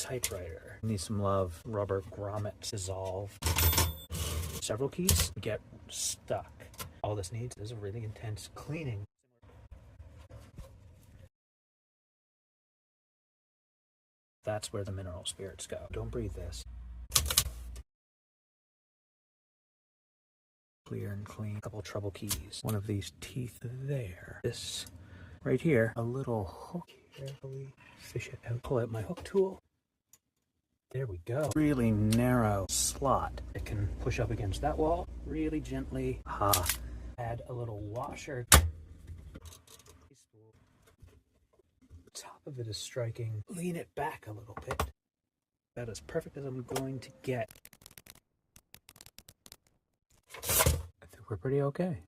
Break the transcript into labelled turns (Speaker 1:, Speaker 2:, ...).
Speaker 1: Typewriter. Need some love. Rubber grommet dissolve. Several keys get stuck. All this needs is a really intense cleaning. That's where the mineral spirits go. Don't breathe this. Clear and clean. A couple trouble keys. One of these teeth there. This right here. A little hook. Carefully fish it out. Pull out my hook tool. There we go. Really narrow slot. It can push up against that wall really gently. Add a little washer. The top of it is striking. Lean it back a little bit. About as perfect as I'm going to get. I think we're pretty okay.